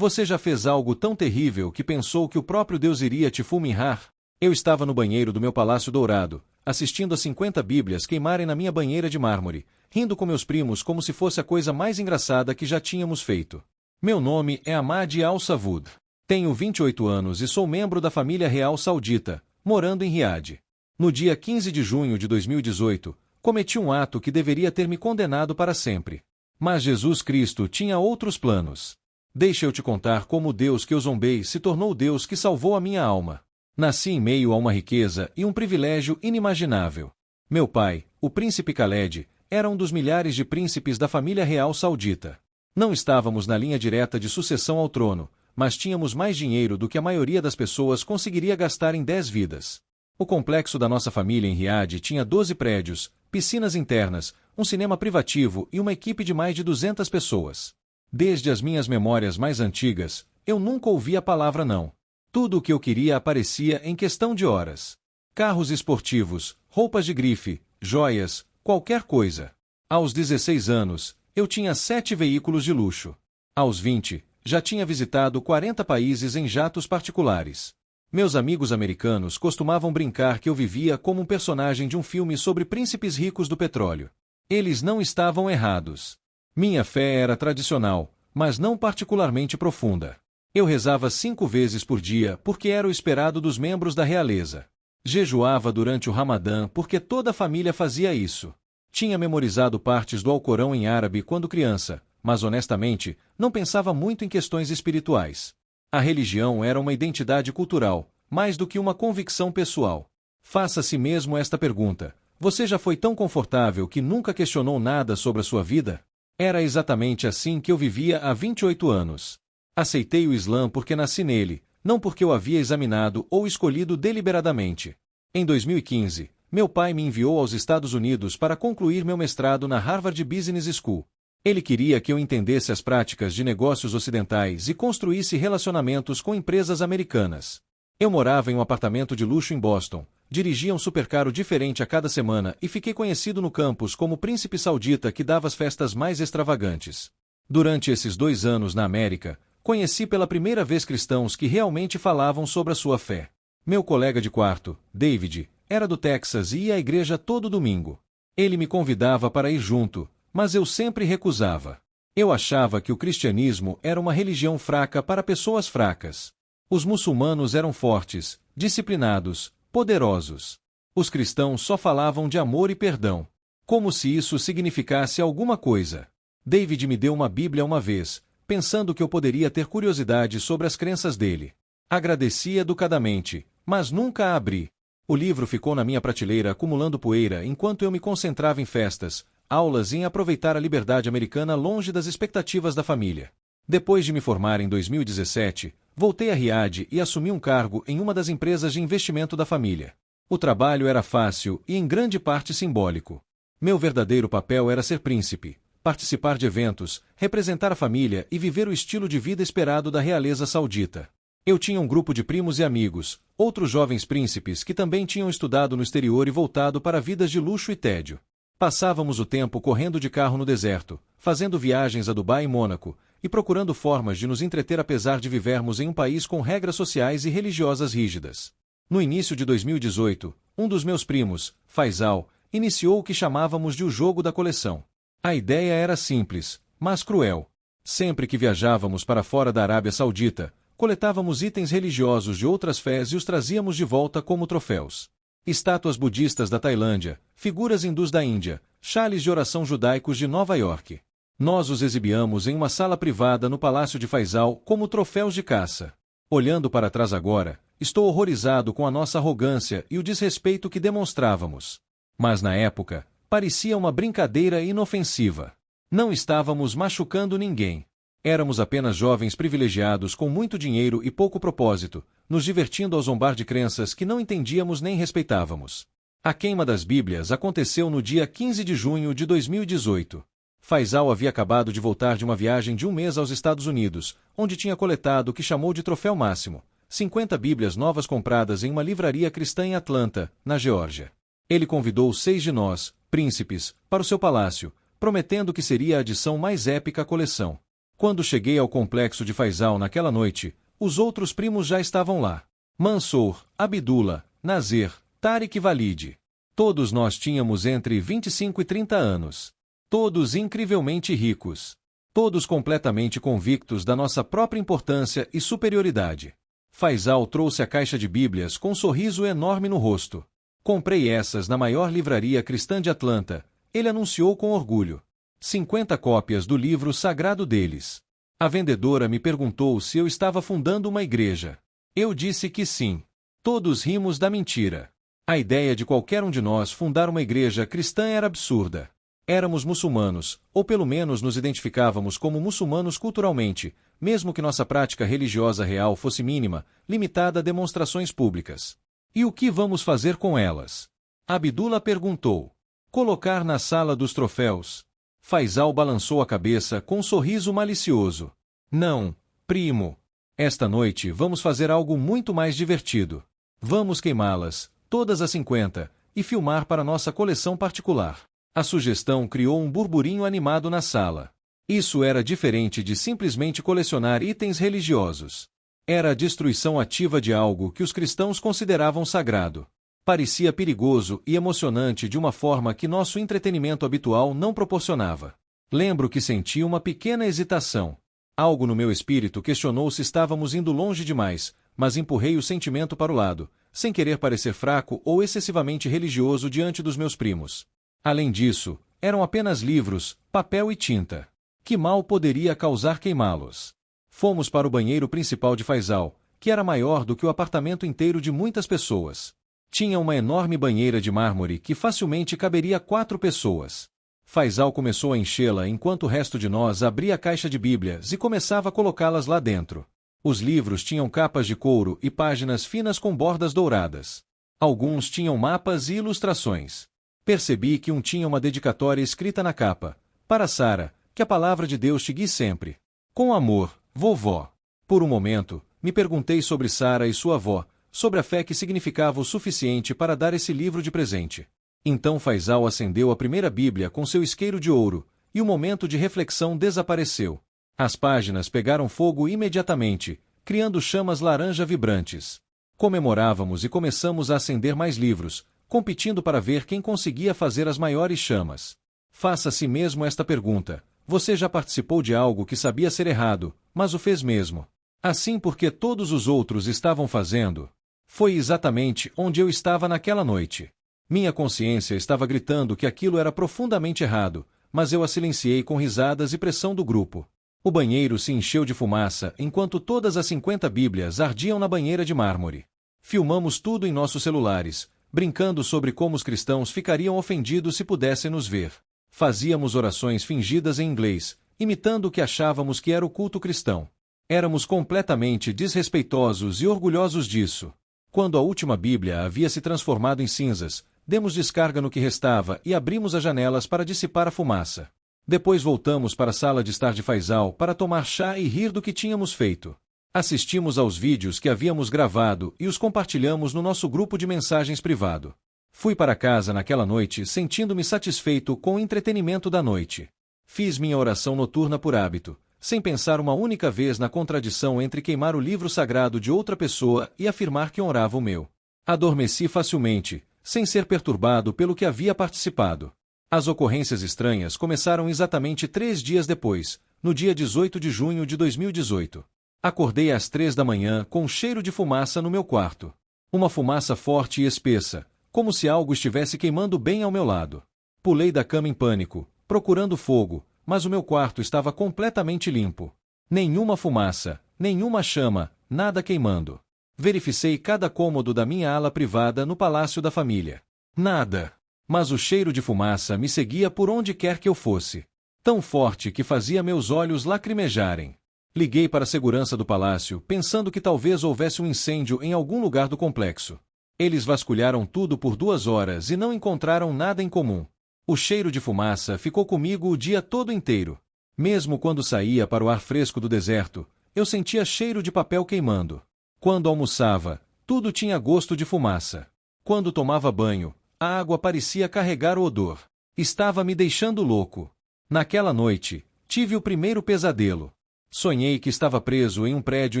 Você já fez algo tão terrível que pensou que o próprio Deus iria te fulminar? Eu estava no banheiro do meu palácio dourado, assistindo a 50 Bíblias queimarem na minha banheira de mármore, rindo com meus primos como se fosse a coisa mais engraçada que já tínhamos feito. Meu nome é Ahmad Al-Savoud. Tenho 28 anos e sou membro da família real saudita, morando em Riad. No dia 15 de junho de 2018, cometi um ato que deveria ter me condenado para sempre. Mas Jesus Cristo tinha outros planos. Deixa eu te contar como o Deus que eu zombei se tornou o Deus que salvou a minha alma. Nasci em meio a uma riqueza e um privilégio inimaginável. Meu pai, o príncipe Khaled, era um dos milhares de príncipes da família real saudita. Não estávamos na linha direta de sucessão ao trono, mas tínhamos mais dinheiro do que a maioria das pessoas conseguiria gastar em 10 vidas. O complexo da nossa família em Riad tinha 12 prédios, piscinas internas, um cinema privativo e uma equipe de mais de 200 pessoas. Desde as minhas memórias mais antigas, eu nunca ouvi a palavra não. Tudo o que eu queria aparecia em questão de horas. Carros esportivos, roupas de grife, joias, qualquer coisa. Aos 16 anos, eu tinha 7 veículos de luxo. Aos 20, já tinha visitado 40 países em jatos particulares. Meus amigos americanos costumavam brincar que eu vivia como um personagem de um filme sobre príncipes ricos do petróleo. Eles não estavam errados. Minha fé era tradicional, mas não particularmente profunda. Eu rezava 5 vezes por dia porque era o esperado dos membros da realeza. Jejuava durante o Ramadã porque toda a família fazia isso. Tinha memorizado partes do Alcorão em árabe quando criança, mas honestamente, não pensava muito em questões espirituais. A religião era uma identidade cultural, mais do que uma convicção pessoal. Faça a si mesmo esta pergunta: você já foi tão confortável que nunca questionou nada sobre a sua vida? Era exatamente assim que eu vivia há 28 anos. Aceitei o Islã porque nasci nele, não porque eu havia examinado ou escolhido deliberadamente. Em 2015, meu pai me enviou aos Estados Unidos para concluir meu mestrado na Harvard Business School. Ele queria que eu entendesse as práticas de negócios ocidentais e construísse relacionamentos com empresas americanas. Eu morava em um apartamento de luxo em Boston, dirigia um supercarro diferente a cada semana e fiquei conhecido no campus como o príncipe saudita que dava as festas mais extravagantes. Durante esses 2 anos na América, conheci pela primeira vez cristãos que realmente falavam sobre a sua fé. Meu colega de quarto, David, era do Texas e ia à igreja todo domingo. Ele me convidava para ir junto, mas eu sempre recusava. Eu achava que o cristianismo era uma religião fraca para pessoas fracas. Os muçulmanos eram fortes, disciplinados, poderosos. Os cristãos só falavam de amor e perdão. Como se isso significasse alguma coisa. David me deu uma Bíblia uma vez, pensando que eu poderia ter curiosidade sobre as crenças dele. Agradeci educadamente, mas nunca a abri. O livro ficou na minha prateleira acumulando poeira enquanto eu me concentrava em festas, aulas e em aproveitar a liberdade americana longe das expectativas da família. Depois de me formar em 2017, voltei a Riad e assumi um cargo em uma das empresas de investimento da família. O trabalho era fácil e em grande parte simbólico. Meu verdadeiro papel era ser príncipe, participar de eventos, representar a família e viver o estilo de vida esperado da realeza saudita. Eu tinha um grupo de primos e amigos, outros jovens príncipes que também tinham estudado no exterior e voltado para vidas de luxo e tédio. Passávamos o tempo correndo de carro no deserto, fazendo viagens a Dubai e Mônaco, e procurando formas de nos entreter apesar de vivermos em um país com regras sociais e religiosas rígidas. No início de 2018, um dos meus primos, Faisal, iniciou o que chamávamos de o jogo da coleção. A ideia era simples, mas cruel. Sempre que viajávamos para fora da Arábia Saudita, coletávamos itens religiosos de outras fés e os trazíamos de volta como troféus. Estátuas budistas da Tailândia, figuras hindus da Índia, chales de oração judaicos de Nova York. Nós os exibíamos em uma sala privada no Palácio de Faisal como troféus de caça. Olhando para trás agora, estou horrorizado com a nossa arrogância e o desrespeito que demonstrávamos. Mas na época, parecia uma brincadeira inofensiva. Não estávamos machucando ninguém. Éramos apenas jovens privilegiados com muito dinheiro e pouco propósito, nos divertindo ao zombar de crenças que não entendíamos nem respeitávamos. A queima das Bíblias aconteceu no dia 15 de junho de 2018. Faisal havia acabado de voltar de uma viagem de 1 mês aos Estados Unidos, onde tinha coletado o que chamou de troféu máximo, 50 Bíblias novas compradas em uma livraria cristã em Atlanta, na Geórgia. Ele convidou 6 de nós, príncipes, para o seu palácio, prometendo que seria a adição mais épica à coleção. Quando cheguei ao complexo de Faisal naquela noite, os outros primos já estavam lá. Mansour, Abdullah, Nazer, Tariq e Walid. Todos nós tínhamos entre 25 e 30 anos. Todos incrivelmente ricos. Todos completamente convictos da nossa própria importância e superioridade. Faisal trouxe a caixa de Bíblias com um sorriso enorme no rosto. Comprei essas na maior livraria cristã de Atlanta, ele anunciou com orgulho. 50 cópias do livro sagrado deles. A vendedora me perguntou se eu estava fundando uma igreja. Eu disse que sim. Todos rimos da mentira. A ideia de qualquer um de nós fundar uma igreja cristã era absurda. Éramos muçulmanos, ou pelo menos nos identificávamos como muçulmanos culturalmente, mesmo que nossa prática religiosa real fosse mínima, limitada a demonstrações públicas. E o que vamos fazer com elas? Abdullah perguntou. Colocar na sala dos troféus. Faisal balançou a cabeça com um sorriso malicioso. Não, primo. Esta noite vamos fazer algo muito mais divertido. Vamos queimá-las, todas as 50, e filmar para nossa coleção particular. A sugestão criou um burburinho animado na sala. Isso era diferente de simplesmente colecionar itens religiosos. Era a destruição ativa de algo que os cristãos consideravam sagrado. Parecia perigoso e emocionante de uma forma que nosso entretenimento habitual não proporcionava. Lembro que senti uma pequena hesitação. Algo no meu espírito questionou se estávamos indo longe demais, mas empurrei o sentimento para o lado, sem querer parecer fraco ou excessivamente religioso diante dos meus primos. Além disso, eram apenas livros, papel e tinta. Que mal poderia causar queimá-los? Fomos para o banheiro principal de Faisal, que era maior do que o apartamento inteiro de muitas pessoas. Tinha uma enorme banheira de mármore que facilmente caberia 4 pessoas. Faisal começou a enchê-la enquanto o resto de nós abria a caixa de Bíblias e começava a colocá-las lá dentro. Os livros tinham capas de couro e páginas finas com bordas douradas. Alguns tinham mapas e ilustrações. Percebi que um tinha uma dedicatória escrita na capa. Para Sara, que a palavra de Deus te guie sempre. Com amor, vovó. Por um momento, me perguntei sobre Sara e sua avó, sobre a fé que significava o suficiente para dar esse livro de presente. Então Faisal acendeu a primeira Bíblia com seu isqueiro de ouro, e o momento de reflexão desapareceu. As páginas pegaram fogo imediatamente, criando chamas laranja vibrantes. Comemorávamos e começamos a acender mais livros, competindo para ver quem conseguia fazer as maiores chamas. Faça a si mesmo esta pergunta. Você já participou de algo que sabia ser errado, mas o fez mesmo? Assim porque todos os outros estavam fazendo? Foi exatamente onde eu estava naquela noite. Minha consciência estava gritando que aquilo era profundamente errado, mas eu a silenciei com risadas e pressão do grupo. O banheiro se encheu de fumaça enquanto todas as 50 Bíblias ardiam na banheira de mármore. Filmamos tudo em nossos celulares, brincando sobre como os cristãos ficariam ofendidos se pudessem nos ver. Fazíamos orações fingidas em inglês, imitando o que achávamos que era o culto cristão. Éramos completamente desrespeitosos e orgulhosos disso. Quando a última Bíblia havia se transformado em cinzas, demos descarga no que restava e abrimos as janelas para dissipar a fumaça. Depois voltamos para a sala de estar de Faisal para tomar chá e rir do que tínhamos feito. Assistimos aos vídeos que havíamos gravado e os compartilhamos no nosso grupo de mensagens privado. Fui para casa naquela noite sentindo-me satisfeito com o entretenimento da noite. Fiz minha oração noturna por hábito, sem pensar uma única vez na contradição entre queimar o livro sagrado de outra pessoa e afirmar que honrava o meu. Adormeci facilmente, sem ser perturbado pelo que havia participado. As ocorrências estranhas começaram exatamente 3 dias depois, no dia 18 de junho de 2018. Acordei às 3 da manhã com um cheiro de fumaça no meu quarto. Uma fumaça forte e espessa, como se algo estivesse queimando bem ao meu lado. Pulei da cama em pânico, procurando fogo, mas o meu quarto estava completamente limpo. Nenhuma fumaça, nenhuma chama, nada queimando. Verificei cada cômodo da minha ala privada no palácio da família. Nada. Mas o cheiro de fumaça me seguia por onde quer que eu fosse. Tão forte que fazia meus olhos lacrimejarem. Liguei para a segurança do palácio, pensando que talvez houvesse um incêndio em algum lugar do complexo. Eles vasculharam tudo por 2 horas e não encontraram nada em comum. O cheiro de fumaça ficou comigo o dia todo inteiro. Mesmo quando saía para o ar fresco do deserto, eu sentia cheiro de papel queimando. Quando almoçava, tudo tinha gosto de fumaça. Quando tomava banho, a água parecia carregar o odor. Estava me deixando louco. Naquela noite, tive o primeiro pesadelo. Sonhei que estava preso em um prédio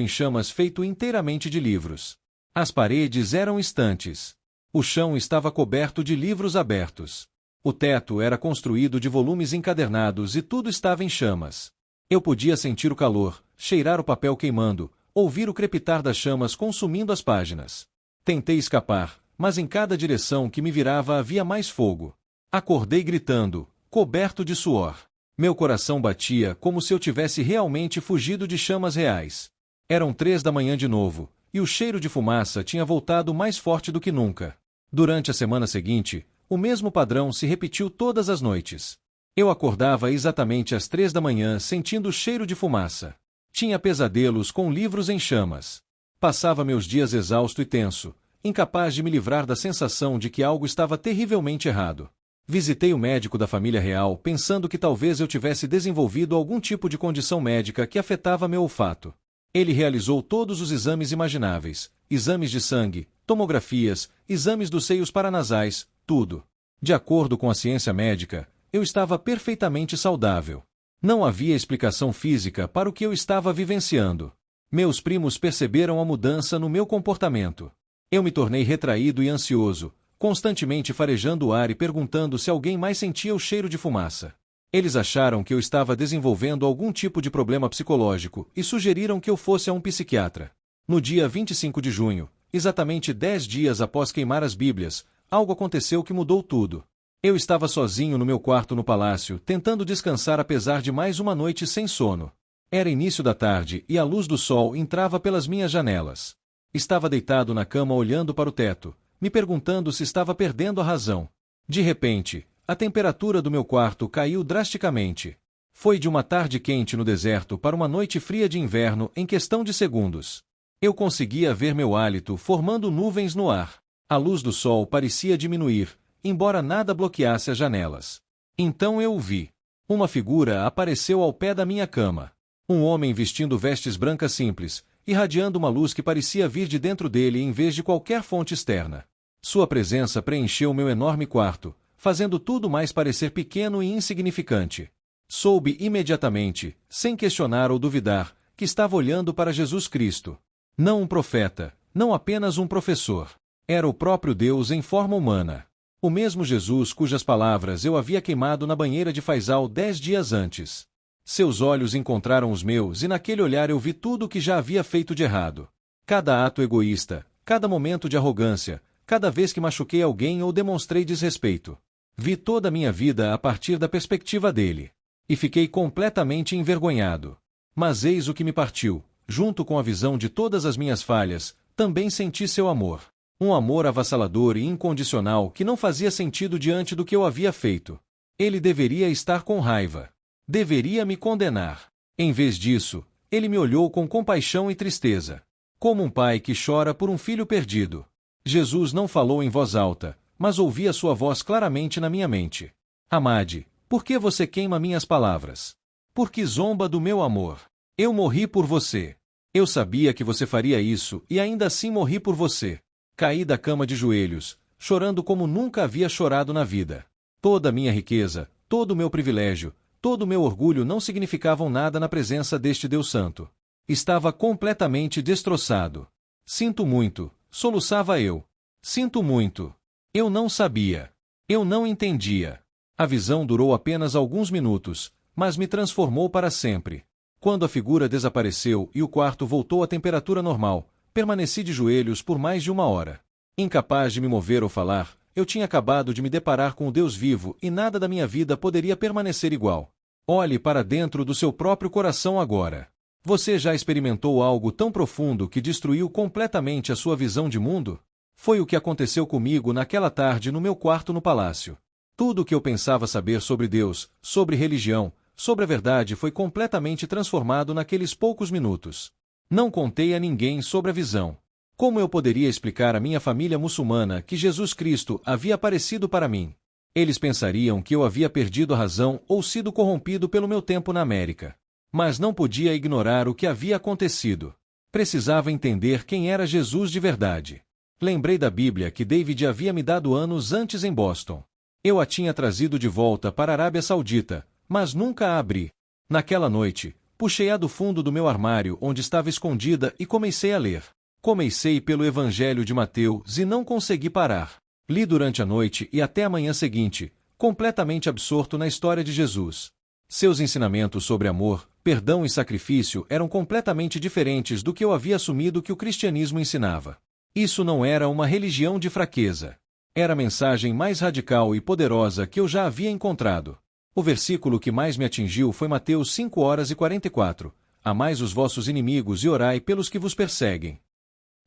em chamas feito inteiramente de livros. As paredes eram estantes. O chão estava coberto de livros abertos. O teto era construído de volumes encadernados e tudo estava em chamas. Eu podia sentir o calor, cheirar o papel queimando, ouvir o crepitar das chamas consumindo as páginas. Tentei escapar, mas em cada direção que me virava havia mais fogo. Acordei gritando, coberto de suor. Meu coração batia como se eu tivesse realmente fugido de chamas reais. Eram 3 da manhã de novo, e o cheiro de fumaça tinha voltado mais forte do que nunca. Durante a semana seguinte, o mesmo padrão se repetiu todas as noites. Eu acordava exatamente às 3 da manhã sentindo o cheiro de fumaça. Tinha pesadelos com livros em chamas. Passava meus dias exausto e tenso, incapaz de me livrar da sensação de que algo estava terrivelmente errado. Visitei o médico da família real pensando que talvez eu tivesse desenvolvido algum tipo de condição médica que afetava meu olfato. Ele realizou todos os exames imagináveis, exames de sangue, tomografias, exames dos seios paranasais, tudo. De acordo com a ciência médica, eu estava perfeitamente saudável. Não havia explicação física para o que eu estava vivenciando. Meus primos perceberam a mudança no meu comportamento. Eu me tornei retraído e ansioso, constantemente farejando o ar e perguntando se alguém mais sentia o cheiro de fumaça. Eles acharam que eu estava desenvolvendo algum tipo de problema psicológico e sugeriram que eu fosse a um psiquiatra. No dia 25 de junho, exatamente 10 dias após queimar as Bíblias, algo aconteceu que mudou tudo. Eu estava sozinho no meu quarto no palácio, tentando descansar apesar de mais uma noite sem sono. Era início da tarde e a luz do sol entrava pelas minhas janelas. Estava deitado na cama olhando para o teto, me perguntando se estava perdendo a razão. De repente, a temperatura do meu quarto caiu drasticamente. Foi de uma tarde quente no deserto para uma noite fria de inverno em questão de segundos. Eu conseguia ver meu hálito formando nuvens no ar. A luz do sol parecia diminuir, embora nada bloqueasse as janelas. Então eu o vi. Uma figura apareceu ao pé da minha cama. Um homem vestindo vestes brancas simples, irradiando uma luz que parecia vir de dentro dele em vez de qualquer fonte externa. Sua presença preencheu meu enorme quarto, fazendo tudo mais parecer pequeno e insignificante. Soube imediatamente, sem questionar ou duvidar, que estava olhando para Jesus Cristo. Não um profeta, não apenas um professor. Era o próprio Deus em forma humana. O mesmo Jesus cujas palavras eu havia queimado na banheira de Faisal 10 dias antes. Seus olhos encontraram os meus e naquele olhar eu vi tudo o que já havia feito de errado. Cada ato egoísta, cada momento de arrogância, cada vez que machuquei alguém ou demonstrei desrespeito. Vi toda a minha vida a partir da perspectiva dele. E fiquei completamente envergonhado. Mas eis o que me partiu, junto com a visão de todas as minhas falhas, também senti seu amor. Um amor avassalador e incondicional que não fazia sentido diante do que eu havia feito. Ele deveria estar com raiva. Deveria me condenar. Em vez disso, ele me olhou com compaixão e tristeza. Como um pai que chora por um filho perdido. Jesus não falou em voz alta, mas ouvi a sua voz claramente na minha mente. Amade, por que você queima minhas palavras? Por que zomba do meu amor? Eu morri por você. Eu sabia que você faria isso e ainda assim morri por você. Caí da cama de joelhos, chorando como nunca havia chorado na vida. Toda a minha riqueza, todo o meu privilégio, todo o meu orgulho não significavam nada na presença deste Deus Santo. Estava completamente destroçado. Sinto muito, soluçava eu. Sinto muito. Eu não sabia. Eu não entendia. A visão durou apenas alguns minutos, mas me transformou para sempre. Quando a figura desapareceu e o quarto voltou à temperatura normal, permaneci de joelhos por mais de 1 hora. Incapaz de me mover ou falar, eu tinha acabado de me deparar com o Deus vivo e nada da minha vida poderia permanecer igual. Olhe para dentro do seu próprio coração agora. Você já experimentou algo tão profundo que destruiu completamente a sua visão de mundo? Foi o que aconteceu comigo naquela tarde no meu quarto no palácio. Tudo o que eu pensava saber sobre Deus, sobre religião, sobre a verdade foi completamente transformado naqueles poucos minutos. Não contei a ninguém sobre a visão. Como eu poderia explicar à minha família muçulmana que Jesus Cristo havia aparecido para mim? Eles pensariam que eu havia perdido a razão ou sido corrompido pelo meu tempo na América. Mas não podia ignorar o que havia acontecido. Precisava entender quem era Jesus de verdade. Lembrei da Bíblia que David havia me dado anos antes em Boston. Eu a tinha trazido de volta para a Arábia Saudita, mas nunca a abri. Naquela noite, Puxei-a do fundo do meu armário onde estava escondida e comecei a ler. Comecei pelo Evangelho de Mateus e não consegui parar. Li durante a noite e até a manhã seguinte, completamente absorto na história de Jesus. Seus ensinamentos sobre amor, perdão e sacrifício eram completamente diferentes do que eu havia assumido que o cristianismo ensinava. Isso não era uma religião de fraqueza. Era a mensagem mais radical e poderosa que eu já havia encontrado. O versículo que mais me atingiu foi Mateus 5:44. Amais os vossos inimigos e orai pelos que vos perseguem.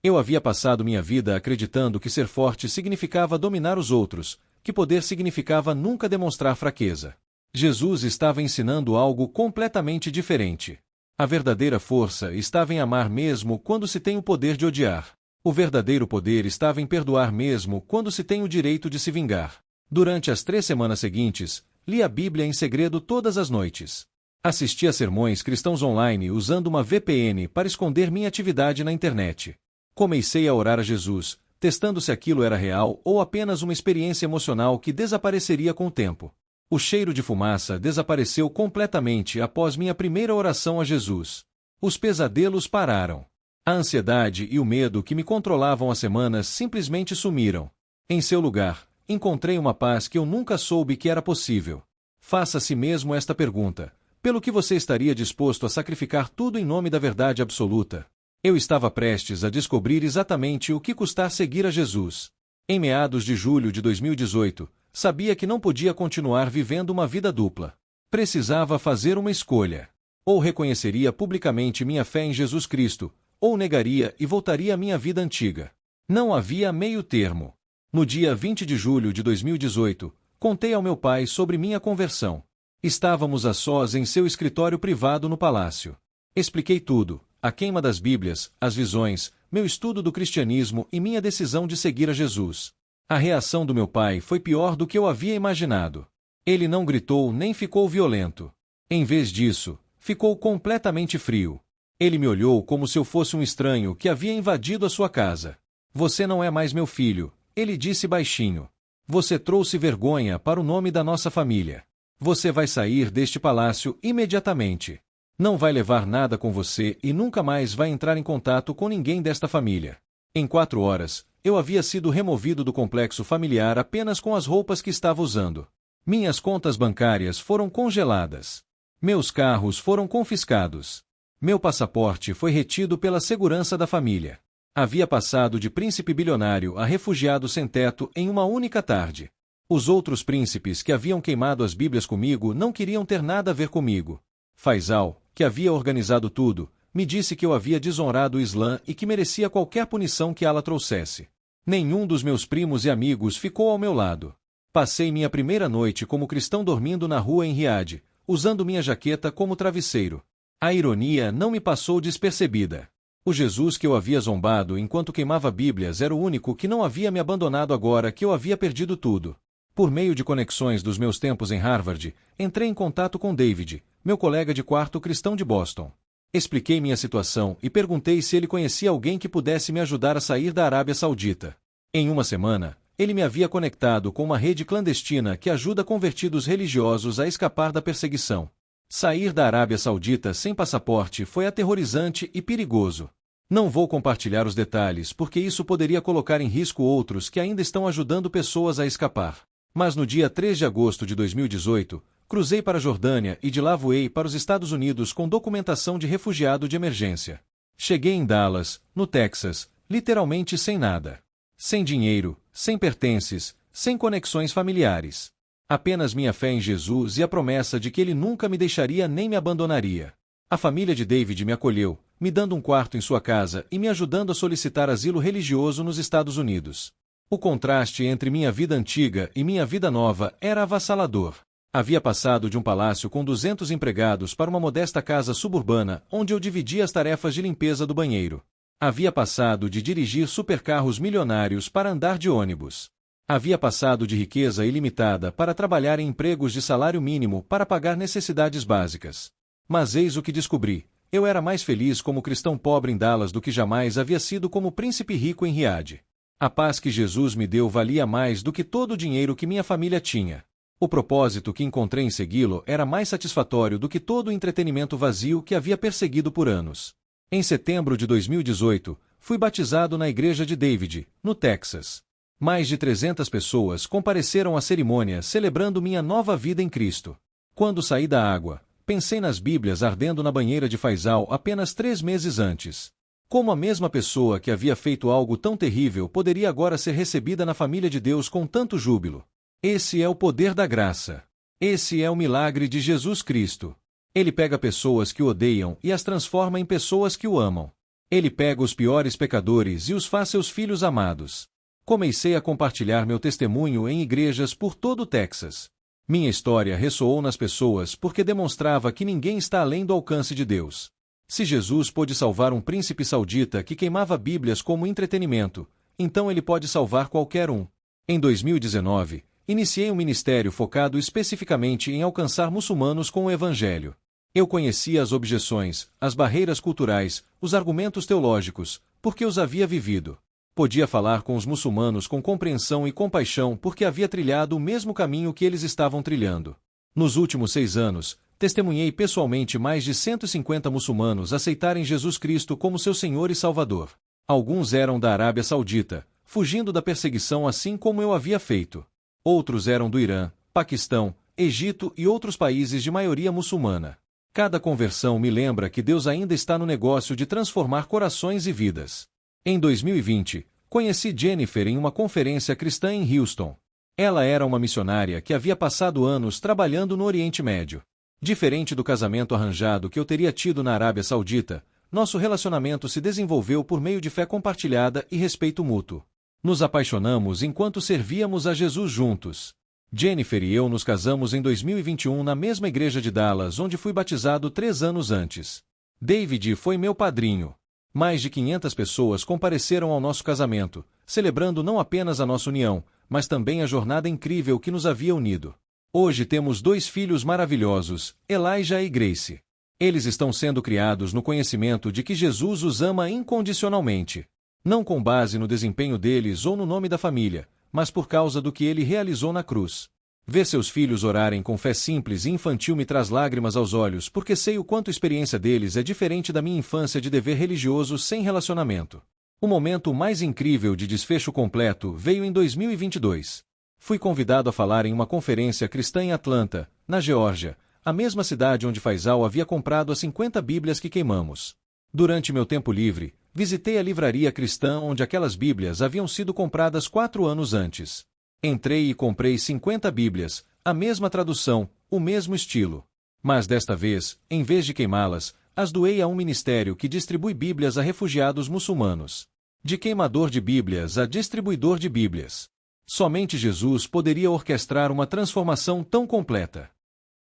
Eu havia passado minha vida acreditando que ser forte significava dominar os outros, que poder significava nunca demonstrar fraqueza. Jesus estava ensinando algo completamente diferente. A verdadeira força estava em amar mesmo quando se tem o poder de odiar. O verdadeiro poder estava em perdoar mesmo quando se tem o direito de se vingar. Durante as 3 semanas seguintes, li a Bíblia em segredo todas as noites. Assisti a sermões cristãos online usando uma VPN para esconder minha atividade na internet. Comecei a orar a Jesus, testando se aquilo era real ou apenas uma experiência emocional que desapareceria com o tempo. O cheiro de fumaça desapareceu completamente após minha primeira oração a Jesus. Os pesadelos pararam. A ansiedade e o medo que me controlavam há semanas simplesmente sumiram. Em seu lugar, encontrei uma paz que eu nunca soube que era possível. Faça a si mesmo esta pergunta: pelo que você estaria disposto a sacrificar tudo em nome da verdade absoluta? Eu estava prestes a descobrir exatamente o que custar seguir a Jesus. Em meados de julho de 2018, sabia que não podia continuar vivendo uma vida dupla. Precisava fazer uma escolha. Ou reconheceria publicamente minha fé em Jesus Cristo, ou negaria e voltaria à minha vida antiga. Não havia meio termo. No dia 20 de julho de 2018, contei ao meu pai sobre minha conversão. Estávamos a sós em seu escritório privado no palácio. Expliquei tudo: a queima das Bíblias, as visões, meu estudo do cristianismo e minha decisão de seguir a Jesus. A reação do meu pai foi pior do que eu havia imaginado. Ele não gritou nem ficou violento. Em vez disso, ficou completamente frio. Ele me olhou como se eu fosse um estranho que havia invadido a sua casa. Você não é mais meu filho, ele disse baixinho. Você trouxe vergonha para o nome da nossa família. Você vai sair deste palácio imediatamente. Não vai levar nada com você e nunca mais vai entrar em contato com ninguém desta família. Em 4 horas, eu havia sido removido do complexo familiar apenas com as roupas que estava usando. Minhas contas bancárias foram congeladas. Meus carros foram confiscados. Meu passaporte foi retido pela segurança da família. Havia passado de príncipe bilionário a refugiado sem teto em uma única tarde. Os outros príncipes que haviam queimado as Bíblias comigo não queriam ter nada a ver comigo. Faisal, que havia organizado tudo, me disse que eu havia desonrado o Islã e que merecia qualquer punição que Allah trouxesse. Nenhum dos meus primos e amigos ficou ao meu lado. Passei minha primeira noite como cristão dormindo na rua em Riad, usando minha jaqueta como travesseiro. A ironia não me passou despercebida. O Jesus que eu havia zombado enquanto queimava Bíblias era o único que não havia me abandonado agora que eu havia perdido tudo. Por meio de conexões dos meus tempos em Harvard, entrei em contato com David, meu colega de quarto cristão de Boston. Expliquei minha situação e perguntei se ele conhecia alguém que pudesse me ajudar a sair da Arábia Saudita. Em uma semana, ele me havia conectado com uma rede clandestina que ajuda convertidos religiosos a escapar da perseguição. Sair da Arábia Saudita sem passaporte foi aterrorizante e perigoso. Não vou compartilhar os detalhes porque isso poderia colocar em risco outros que ainda estão ajudando pessoas a escapar. Mas no dia 3 de agosto de 2018, cruzei para a Jordânia e de lá voei para os Estados Unidos com documentação de refugiado de emergência. Cheguei em Dallas, no Texas, literalmente sem nada. Sem dinheiro, sem pertences, sem conexões familiares. Apenas minha fé em Jesus e a promessa de que ele nunca me deixaria nem me abandonaria. A família de David me acolheu, me dando um quarto em sua casa e me ajudando a solicitar asilo religioso nos Estados Unidos. O contraste entre minha vida antiga e minha vida nova era avassalador. Havia passado de um palácio com 200 empregados para uma modesta casa suburbana, onde eu dividia as tarefas de limpeza do banheiro. Havia passado de dirigir supercarros milionários para andar de ônibus. Havia passado de riqueza ilimitada para trabalhar em empregos de salário mínimo para pagar necessidades básicas. Mas eis o que descobri: eu era mais feliz como cristão pobre em Dallas do que jamais havia sido como príncipe rico em Riad. A paz que Jesus me deu valia mais do que todo o dinheiro que minha família tinha. O propósito que encontrei em segui-lo era mais satisfatório do que todo o entretenimento vazio que havia perseguido por anos. Em setembro de 2018, fui batizado na igreja de David, no Texas. Mais de 300 pessoas compareceram à cerimônia celebrando minha nova vida em Cristo. Quando saí da água, pensei nas Bíblias ardendo na banheira de Faisal apenas 3 meses antes. Como a mesma pessoa que havia feito algo tão terrível poderia agora ser recebida na família de Deus com tanto júbilo? Esse é o poder da graça. Esse é o milagre de Jesus Cristo. Ele pega pessoas que o odeiam e as transforma em pessoas que o amam. Ele pega os piores pecadores e os faz seus filhos amados. Comecei a compartilhar meu testemunho em igrejas por todo o Texas. Minha história ressoou nas pessoas porque demonstrava que ninguém está além do alcance de Deus. Se Jesus pôde salvar um príncipe saudita que queimava Bíblias como entretenimento, então ele pode salvar qualquer um. Em 2019, iniciei um ministério focado especificamente em alcançar muçulmanos com o Evangelho. Eu conhecia as objeções, as barreiras culturais, os argumentos teológicos, porque os havia vivido. Podia falar com os muçulmanos com compreensão e compaixão porque havia trilhado o mesmo caminho que eles estavam trilhando. Nos últimos 6 anos, testemunhei pessoalmente mais de 150 muçulmanos aceitarem Jesus Cristo como seu Senhor e Salvador. Alguns eram da Arábia Saudita, fugindo da perseguição assim como eu havia feito. Outros eram do Irã, Paquistão, Egito e outros países de maioria muçulmana. Cada conversão me lembra que Deus ainda está no negócio de transformar corações e vidas. Em 2020, conheci Jennifer em uma conferência cristã em Houston. Ela era uma missionária que havia passado anos trabalhando no Oriente Médio. Diferente do casamento arranjado que eu teria tido na Arábia Saudita, nosso relacionamento se desenvolveu por meio de fé compartilhada e respeito mútuo. Nos apaixonamos enquanto servíamos a Jesus juntos. Jennifer e eu nos casamos em 2021 na mesma igreja de Dallas onde fui batizado 3 anos antes. David foi meu padrinho. Mais de 500 pessoas compareceram ao nosso casamento, celebrando não apenas a nossa união, mas também a jornada incrível que nos havia unido. Hoje temos 2 filhos maravilhosos, Elijah e Grace. Eles estão sendo criados no conhecimento de que Jesus os ama incondicionalmente. Não com base no desempenho deles ou no nome da família, mas por causa do que ele realizou na cruz. Ver seus filhos orarem com fé simples e infantil me traz lágrimas aos olhos porque sei o quanto a experiência deles é diferente da minha infância de dever religioso sem relacionamento. O momento mais incrível de desfecho completo veio em 2022. Fui convidado a falar em uma conferência cristã em Atlanta, na Geórgia, a mesma cidade onde Faisal havia comprado as 50 Bíblias que queimamos. Durante meu tempo livre, visitei a livraria cristã onde aquelas Bíblias haviam sido compradas 4 anos antes. Entrei e comprei 50 Bíblias, a mesma tradução, o mesmo estilo. Mas desta vez, em vez de queimá-las, as doei a um ministério que distribui Bíblias a refugiados muçulmanos. De queimador de Bíblias a distribuidor de Bíblias. Somente Jesus poderia orquestrar uma transformação tão completa.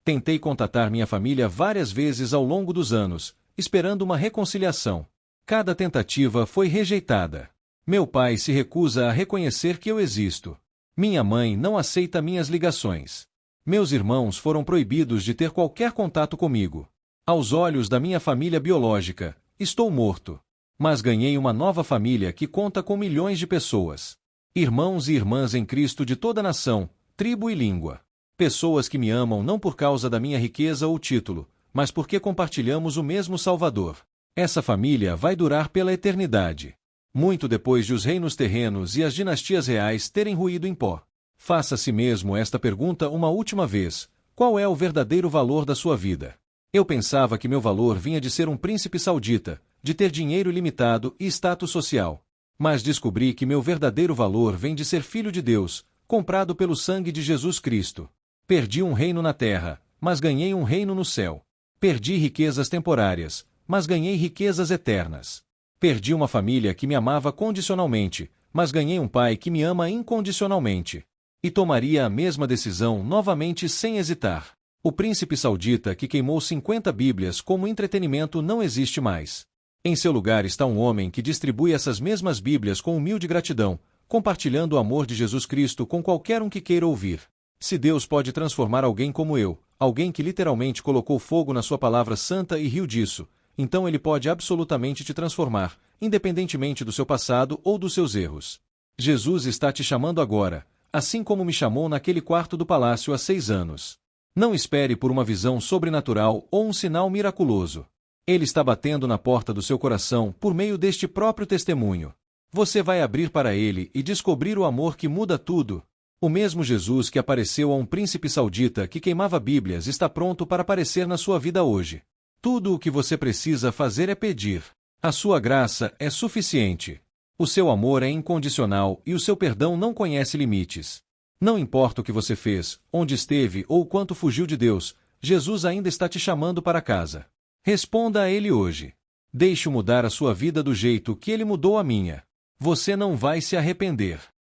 Tentei contatar minha família várias vezes ao longo dos anos, esperando uma reconciliação. Cada tentativa foi rejeitada. Meu pai se recusa a reconhecer que eu existo. Minha mãe não aceita minhas ligações. Meus irmãos foram proibidos de ter qualquer contato comigo. Aos olhos da minha família biológica, estou morto. Mas ganhei uma nova família que conta com milhões de pessoas. Irmãos e irmãs em Cristo de toda nação, tribo e língua. Pessoas que me amam não por causa da minha riqueza ou título, mas porque compartilhamos o mesmo Salvador. Essa família vai durar pela eternidade. Muito depois de os reinos terrenos e as dinastias reais terem ruído em pó. Faça a si mesmo esta pergunta uma última vez: qual é o verdadeiro valor da sua vida? Eu pensava que meu valor vinha de ser um príncipe saudita, de ter dinheiro ilimitado e status social. Mas descobri que meu verdadeiro valor vem de ser filho de Deus, comprado pelo sangue de Jesus Cristo. Perdi um reino na terra, mas ganhei um reino no céu. Perdi riquezas temporárias, mas ganhei riquezas eternas. Perdi uma família que me amava condicionalmente, mas ganhei um pai que me ama incondicionalmente. E tomaria a mesma decisão novamente sem hesitar. O príncipe saudita que queimou 50 Bíblias como entretenimento não existe mais. Em seu lugar está um homem que distribui essas mesmas Bíblias com humilde gratidão, compartilhando o amor de Jesus Cristo com qualquer um que queira ouvir. Se Deus pode transformar alguém como eu, alguém que literalmente colocou fogo na sua palavra santa e riu disso, então ele pode absolutamente te transformar, independentemente do seu passado ou dos seus erros. Jesus está te chamando agora. assim como me chamou naquele quarto do palácio há 6 anos. Não espere por uma visão sobrenatural ou um sinal miraculoso. Ele está batendo na porta do seu coração por meio deste próprio testemunho. Você vai abrir para ele e descobrir o amor que muda tudo. O mesmo Jesus que apareceu a um príncipe saudita que queimava Bíblias está pronto para aparecer na sua vida hoje. Tudo o que você precisa fazer é pedir. A sua graça é suficiente. O seu amor é incondicional e o seu perdão não conhece limites. Não importa o que você fez, onde esteve ou quanto fugiu de Deus, Jesus ainda está te chamando para casa. Responda a Ele hoje. Deixe-o mudar a sua vida do jeito que Ele mudou a minha. Você não vai se arrepender.